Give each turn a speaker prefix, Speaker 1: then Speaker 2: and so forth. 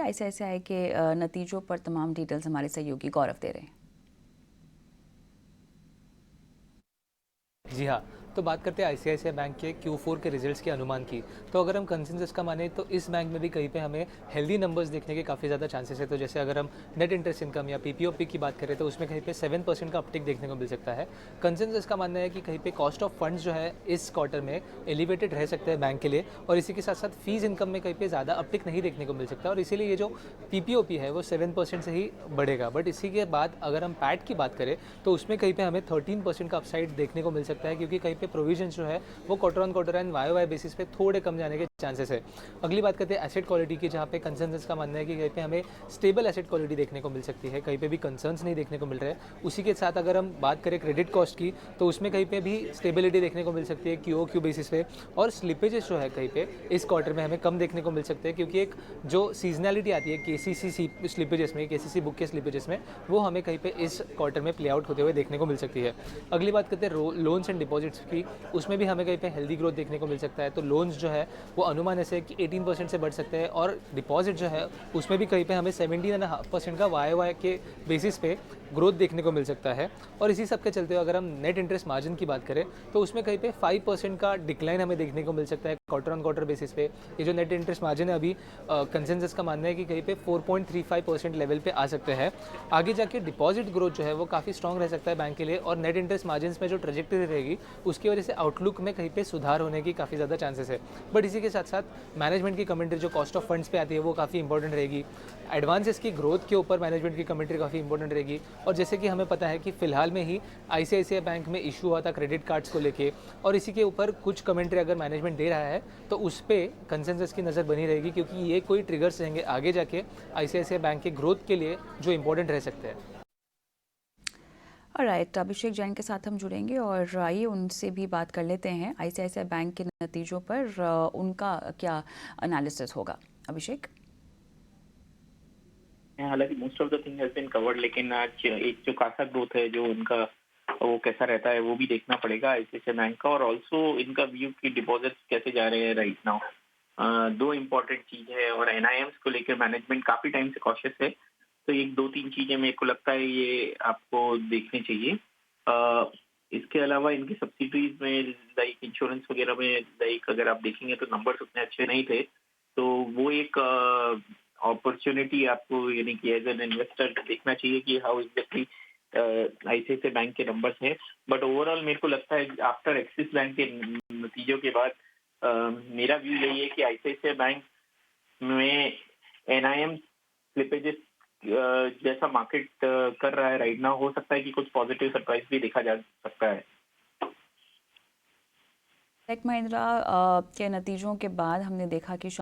Speaker 1: ICICI के नतीजों पर तमाम डिटेल्स हमारे सहयोगी गौरव दे रहे हैं।
Speaker 2: जी हाँ, तो बात करते हैं आईसीआईसीआई बैंक के Q4 के रिजल्ट्स के अनुमान की। तो अगर हम कंसेंसस का माने तो इस बैंक में भी कहीं पे हमें हेल्दी नंबर्स देखने के काफ़ी ज़्यादा चांसेस है। तो जैसे अगर हम नेट इंटरेस्ट इनकम या पीपीओपी की बात करें तो उसमें कहीं पे 7% का अपटिक देखने को मिल सकता है। कंसेंसस का मानना है कि कहीं पे कॉस्ट ऑफ फंड्स जो है इस क्वार्टर में एलिवेटेड रह सकते हैं बैंक के लिए, और इसी के साथ साथ फीस इनकम में कहीं पे ज़्यादा अपटिक नहीं देखने को मिल सकता, और इसीलिए ये जो पीपीओपी है वो 7% से ही बढ़ेगा। बट इसी के बाद अगर हम पैट की बात करें तो उसमें कहीं पे हमें 13% का अपसाइड देखने को मिल सकता है, क्योंकि कहीं पे प्रोविजन जो है वो quarter on quarter and Y basis पे थोड़े कम जाने के चांसेस है। अगली बात करते हैं एसेट क्वालिटी की, जहाँ पे कंसेंसस का मानना है कि कहीं पे हमें स्टेबल एसेट क्वालिटी देखने को मिल सकती है, कहीं पे भी कंसर्न्स नहीं देखने को मिल रहे हैं। उसी के साथ अगर हम बात करें क्रेडिट कॉस्ट की तो उसमें कहीं पे भी स्टेबिलिटी देखने को मिल सकती है क्यू बेसिस पे, और स्लिपेजेस जो है कहीं पे इस क्वार्टर में हमें कम देखने को मिल सकते हैं, क्योंकि एक जो सीजनैलिटी आती है केसीसी स्लिपेजेस में, केसीसी बुक के स्लिपेजेस में, वो हमें कहीं पे इस क्वार्टर में प्ले आउट होते हुए देखने को मिल सकती है। अगली बात करते हैं लोन्स एंड डिपॉजिट्स की, उसमें भी हमें कहीं पे हेल्दी ग्रोथ देखने को मिल सकता है। तो लोन्स जो है वो अनुमान ऐसे कि 18% से बढ़ सकते हैं, और डिपॉजिट जो है उसमें भी कहीं पे हमें 17.5% का वाई के बेसिस पे ग्रोथ देखने को मिल सकता है। और इसी सब के चलते हुए अगर हम नेट इंटरेस्ट मार्जिन की बात करें तो उसमें कहीं पे 5% का डिक्लाइन हमें देखने को मिल सकता है क्वार्टर ऑन क्वार्टर बेसिस पे। ये जो नेट इंटरेस्ट मार्जिन है अभी कंसेंसस का मानना है कि कहीं पे 4.35% लेवल पे आ सकते हैं। आगे जाके डिपॉजिट ग्रोथ जो है वो काफ़ी स्ट्रॉन्ग रह सकता है बैंक के लिए, और नेट इंटरेस्ट मार्जिन में जो ट्रेजेक्टरी रहेगी उसकी वजह से आउटलुक में कहीं पे सुधार होने की काफ़ी ज़्यादा चांसेस है। बट इसी के साथ साथ मैनेजमेंट की कमेंट्री जो कॉस्ट ऑफ फंड्स पे आती है वो काफ़ी इंपॉर्टेंट रहेगी। एडवांसेस की ग्रोथ के ऊपर मैनेजमेंट की कमेंट्री काफ़ी इंपॉर्टेंट रहेगी। और जैसे कि हमें पता है कि फिलहाल में ही आईसीआईसीआई बैंक में इशू हुआ था क्रेडिट कार्ड्स को लेके, और इसी के ऊपर कुछ कमेंट्री अगर मैनेजमेंट दे रहा है तो उस पर कंसेंसस की नज़र बनी रहेगी, क्योंकि ये कोई ट्रिगर्स रहेंगे आगे जाके आईसीआईसीआई बैंक के ग्रोथ के लिए जो इंपॉर्टेंट रह सकते हैं।
Speaker 1: ऑलराइट, अभिषेक जैन के साथ हम जुड़ेंगे और आइए उनसे भी बात कर लेते हैं आईसीआईसीआई बैंक के नतीजों पर उनका क्या एनालिसिस होगा। अभिषेक।
Speaker 3: हालांकि most of the thing has been covered, लेकिन आज एक जो खासा ग्रोथ है जो उनका वो कैसा रहता है वो भी देखना पड़ेगा आईसीआईसीआई बैंक का, और ऑल्सो इनका व्यू की डिपॉजिट्स कैसे जा रहे हैं राइट नाउ। दो इम्पोर्टेंट चीज है, और एनआईएम्स को लेकर मैनेजमेंट काफी टाइम से कॉशियस है। तो एक दो तीन चीजें मेरे को लगता है ये आपको देखनी चाहिए। इसके अलावा इनकी सब्सिडीज में लाइक इंश्योरेंस वगैरह में लाइक अगर आप देखेंगे तो नंबर्स उतने अच्छे नहीं थे। तो वो एक अपॉर्चुनिटी आपको यानी कि एज एन इन्वेस्टर देखना चाहिए कि हाउ एग्जैक्टली आईसीआईसीआई बैंक के नंबर्स हैं। बट ओवरऑल मेरे को लगता है आफ्टर एक्सिस बैंक के नतीजों के बाद मेरा व्यू यही है कि आईसीआईसीआई बैंक में एनआईएम स्लिपेजेस जैसा मार्केट कर रहा है राइट नाउ, हो सकता है कि कुछ पॉजिटिव सरप्राइज भी देखा जा सकता है।
Speaker 1: टेक महिंद्रा के नतीजों के बाद हमने देखा कि